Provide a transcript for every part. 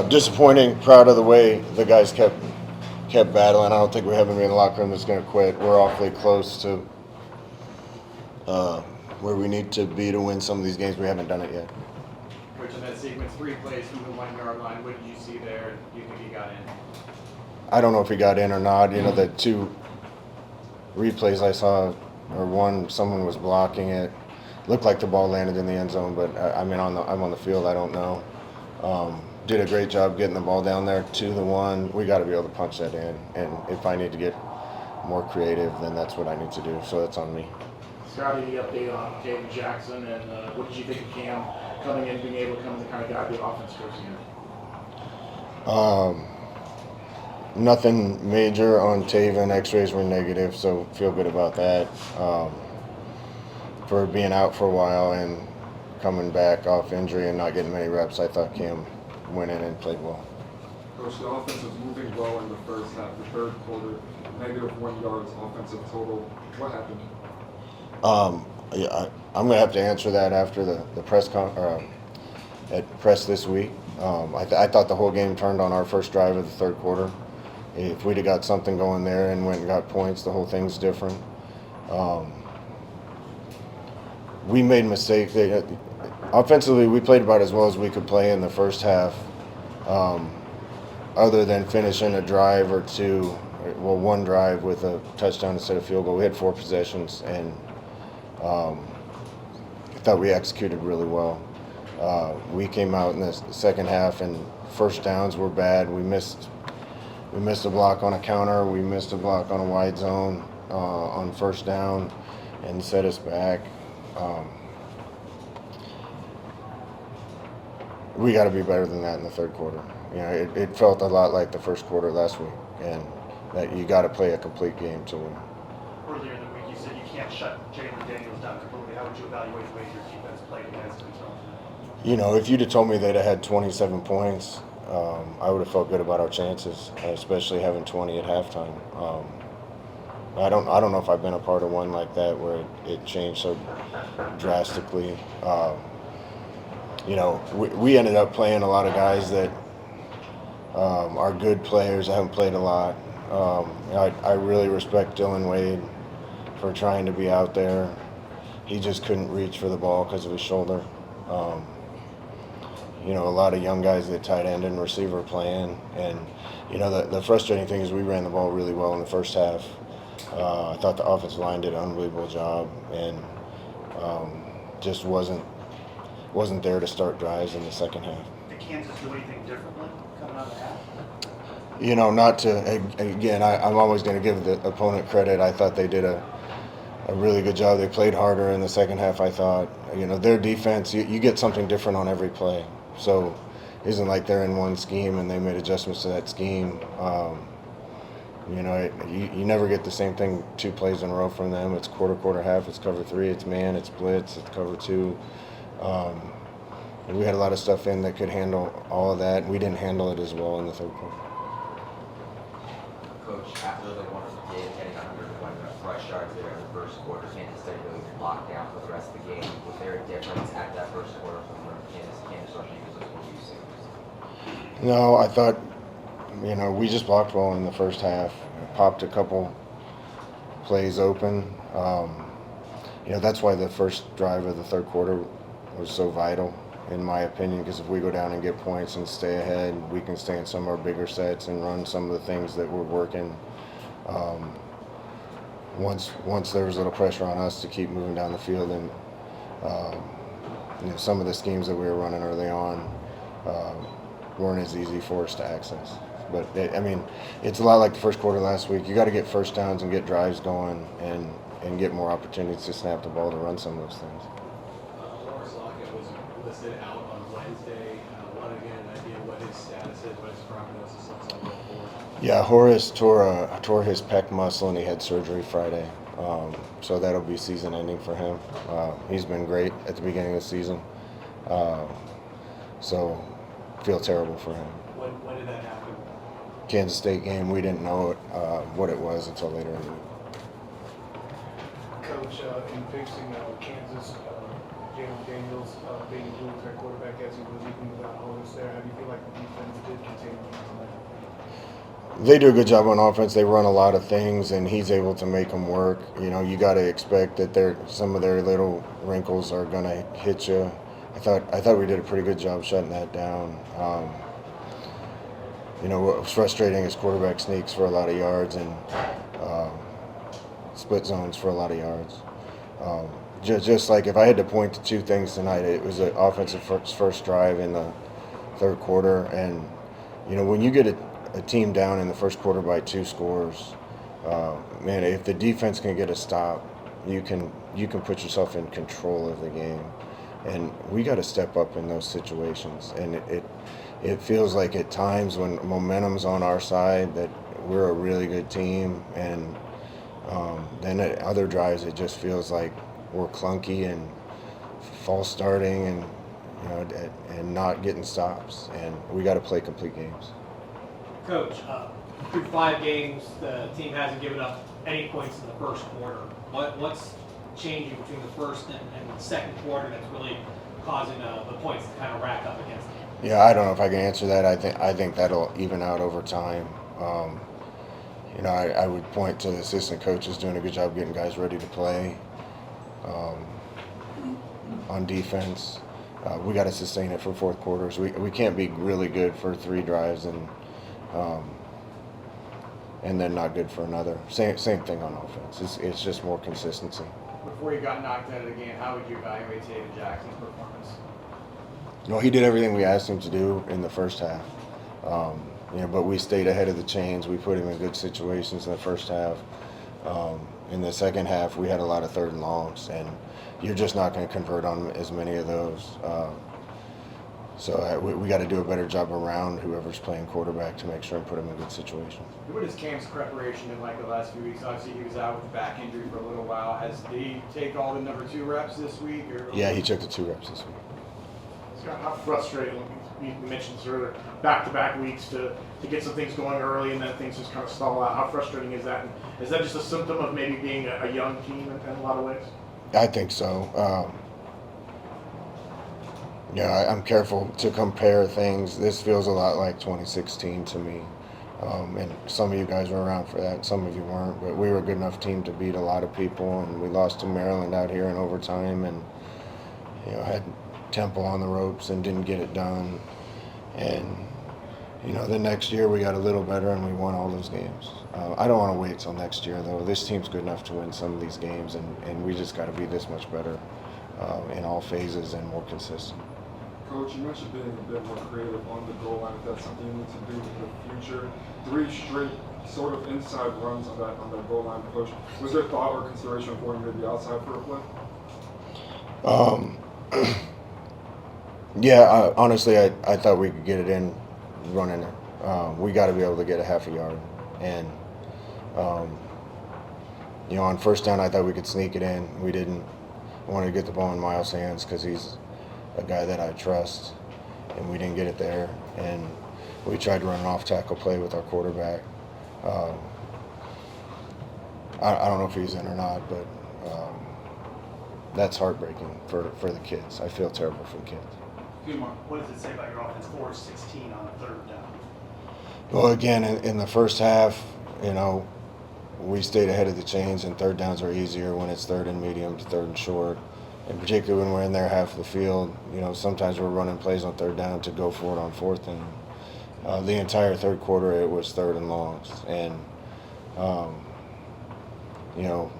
Disappointing. Proud of the way the guys kept battling. I don't think we have anybody in the locker room that's going to quit. We're awfully close to where we need to be to win some of these games. We haven't done it yet. Coach, in that sequence, 3 plays from the 1 yard line. What did you see there? Do you think he got in? I don't know if he got in or not. The 2 replays I saw, or one, someone was blocking it. Looked like the ball landed in the end zone, but I'm on the field. I don't know. Did a great job getting the ball down there to the 1. We got to be able to punch that in. And if I need to get more creative, then that's what I need to do. So that's on me. Scott, any update on David Jackson, and what did you think of Cam coming in, being able to come in and kind of guide the offense towards the end? Nothing major on Taven. X-rays were negative, so feel good about that. For being out for a while and coming back off injury and not getting many reps, I thought Cam went in and played well. Coach, the offense was moving well in the first half. The third quarter, -1 yards offensive total. What happened? Yeah, I'm gonna have to answer that after the press at press this week. I thought the whole game turned on our first drive of the third quarter. If we'd have got something going there and went and got points, the whole thing's different. We made mistakes. Offensively, we played about as well as we could play in the first half, other than finishing a drive or 2. Well, 1 drive with a touchdown instead of field goal. We had 4 possessions, and I thought we executed really well. We came out in the second half, and first downs were bad. We missed a block on a counter. We missed a block on a wide zone on first down, and set us back. We got to be better than that in the third quarter. It felt a lot like the first quarter last week, and that you got to play a complete game to win. Earlier in the week, you said you can't shut Jalen Daniels down completely. How would you evaluate the way your defense played against himself? If you'd have told me they'd have had 27 points, I would have felt good about our chances, especially having 20 at halftime. I don't know if I've been a part of one like that where it changed so drastically. We ended up playing a lot of guys that are good players. I haven't played a lot. I really respect Dylan Wade for trying to be out there. He just couldn't reach for the ball because of his shoulder. A lot of young guys at tight end and receiver playing. And, the frustrating thing is we ran the ball really well in the first half. I thought the offensive line did an unbelievable job, and just wasn't there to start drives in the second half. Did Kansas do anything differently coming out of the half? I'm always going to give the opponent credit. I thought they did a really good job. They played harder in the second half, I thought. Their defense, you get something different on every play. So it isn't like they're in one scheme and they made adjustments to that scheme. You never get the same thing 2 plays in a row from them. It's quarter, half. It's cover 3. It's man. It's blitz. It's cover 2. And we had a lot of stuff in that could handle all of that. We didn't handle it as well in the third quarter. Coach, after the wonderful game, getting 101 rush yards there in the first quarter, Kansas State really locked down for the rest of the game. Was there a difference at that first quarter from where Kansas rushing was what you see? No, I thought, we just blocked well in the first half. Popped a couple plays open. That's why the first drive of the third quarter was so vital, in my opinion, because if we go down and get points and stay ahead, we can stay in some of our bigger sets and run some of the things that were working. Once there was a little pressure on us to keep moving down the field, and some of the schemes that we were running early on weren't as easy for us to access. But it's a lot like the first quarter last week. You got to get first downs and get drives going, and get more opportunities to snap the ball to run some of those things. Lawrence Lockett was listed out on Wednesday. Want to get an idea what his status is, what his prognosis looks like going forward? Yeah, Horace tore his pec muscle, and he had surgery Friday. So that'll be season-ending for him. He's been great at the beginning of the season. So feel terrible for him. When did that happen? Kansas State game, we didn't know what it was until later in the week. Coach, in facing Kansas, Jalen Daniels being a blue tech quarterback as he was even without Hollis there? How do you feel like the defense did contain him tonight? They do a good job on offense. They run a lot of things, and he's able to make them work. You know, you got to expect that some of their little wrinkles are going to hit you. I thought we did a pretty good job shutting that down. You know, what was frustrating is quarterback sneaks for a lot of yards and split zones for a lot of yards. Just like if I had to point to two things tonight, it was the offensive first drive in the third quarter. And, you know, when you get a team down in the first quarter by 2 scores, man, if the defense can get a stop, you can put yourself in control of the game. And we got to step up in those situations. And it feels like at times when momentum's on our side that we're a really good team, and then at other drives it just feels like we're clunky and false starting, and you know, and not getting stops. And we got to play complete games. Coach, through 5 games, the team hasn't given up any points in the first quarter. What's changing between the first and the second quarter that's really causing the points to kind of rack up against them? Yeah, I don't know if I can answer that. I think that'll even out over time. You know, I would point to the assistant coaches doing a good job getting guys ready to play on defense. We got to sustain it for 4 quarters. We can't be really good for 3 drives and then not good for another. Same thing on offense. It's just more consistency. Before you got knocked out of the game, how would you evaluate David Jackson's performance? You know, he did everything we asked him to do in the first half. You know, but we stayed ahead of the chains. We put him in good situations in the first half. In the second half, we had a lot of 3rd and longs, and you're just not going to convert on as many of those. So we got to do a better job around whoever's playing quarterback to make sure and put him in good situations. What is Cam's preparation been like the last few weeks? Obviously, he was out with a back injury for a little while. Did he take all the number 2 reps this week? Or? Yeah, he took the 2 reps this week. Scott, how frustrating, you mentioned earlier, back-to-back weeks to get some things going early and then things just kind of stall out. How frustrating is that? And is that just a symptom of maybe being a young team in a lot of ways? I think so. Yeah, I'm careful to compare things. This feels a lot like 2016 to me. And some of you guys were around for that, some of you weren't. But we were a good enough team to beat a lot of people, and we lost to Maryland out here in overtime, and you know, had Temple on the ropes and didn't get it done. And you know, the next year we got a little better and we won all those games. I don't want to wait till next year though. This team's good enough to win some of these games, and we just got to be this much better in all phases and more consistent. Coach, you mentioned being a bit more creative on the goal line. If that's something you need to do in the future, 3 straight sort of inside runs on that goal line push. Was there thought or consideration of going maybe outside for a play? Yeah, honestly, I thought we could get it in running it. We got to be able to get a half a yard. And, you know, on first down, I thought we could sneak it in. We didn't. I wanted to get the ball in Miles' hands because he's a guy that I trust, and we didn't get it there. And we tried to run an off-tackle play with our quarterback. I don't know if he's in or not, but that's heartbreaking for the kids. I feel terrible for the kids. What does it say about your offense? 4-16 on a 3rd down. Well, again, in the first half, you know, we stayed ahead of the chains, and 3rd downs are easier when it's 3rd and medium to 3rd and short. And particularly when we're in there half of the field, you know, sometimes we're running plays on 3rd down to go for it on 4th down. The entire 3rd quarter, it was 3rd and longs. And, you know,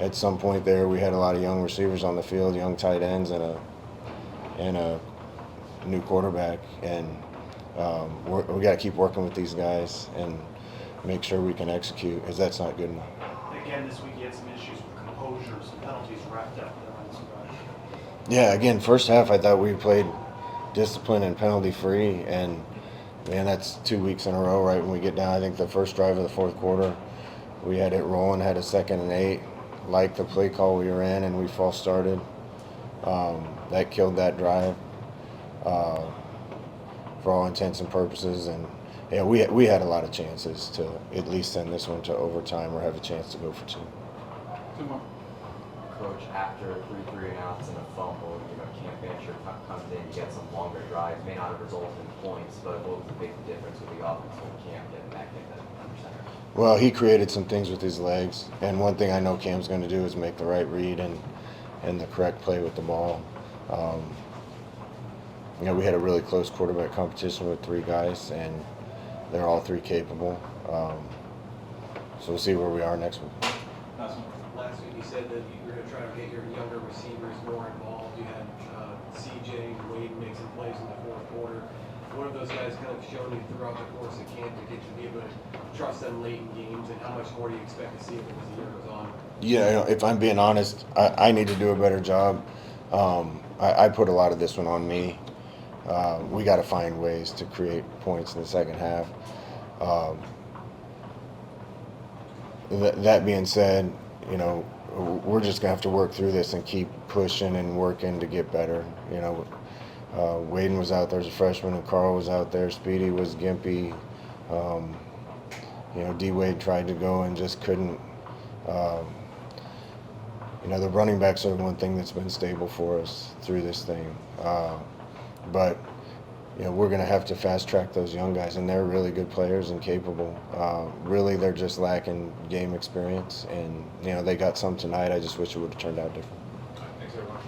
at some point there, we had a lot of young receivers on the field, young tight ends, and a new quarterback. And we got to keep working with these guys and make sure we can execute, because that's not good enough. Again, this week you had some issues with composure, some penalties wrapped up there on some guys. Yeah, again, first half I thought we played disciplined and penalty free, and man, that's 2 weeks in a row. Right when we get down, I think the first drive of the 4th quarter, we had it rolling, had a 2nd and 8, liked the play call we were in, and we false started. That killed that drive for all intents and purposes. And yeah, we had a lot of chances to at least send this one to overtime or have a chance to go for 2. approach after 3 and outs and a fumble? You know, Cam Fancher comes in, you get some longer drives, may not have resulted in points, but what was the big difference with the offense when Cam getting back in under center? Well, he created some things with his legs, and one thing I know Cam's going to do is make the right read and the correct play with the ball. You know, we had a really close quarterback competition with 3 guys, and they're all 3 capable. So we'll see where we are next week. Last week you said that you were going to try to get your younger receivers more involved. You had CJ and Wade make some plays in the fourth quarter. What have those guys kind of shown you throughout the course of camp to get to be able to trust them late in games, and how much more do you expect to see of them as the year goes on? Yeah, you know, if I'm being honest, I need to do a better job. I put a lot of this one on me. We got to find ways to create points in the second half. That being said, you know, we're just gonna have to work through this and keep pushing and working to get better. You know, Waden was out there as a freshman, and Carl was out there. Speedy was gimpy. You know, D. Wade tried to go and just couldn't. You know, the running backs are one thing that's been stable for us through this thing. But you know, we're going to have to fast track those young guys, and they're really good players and capable. Really, they're just lacking game experience, and you know, they got some tonight. I just wish it would have turned out different. Thanks, everyone.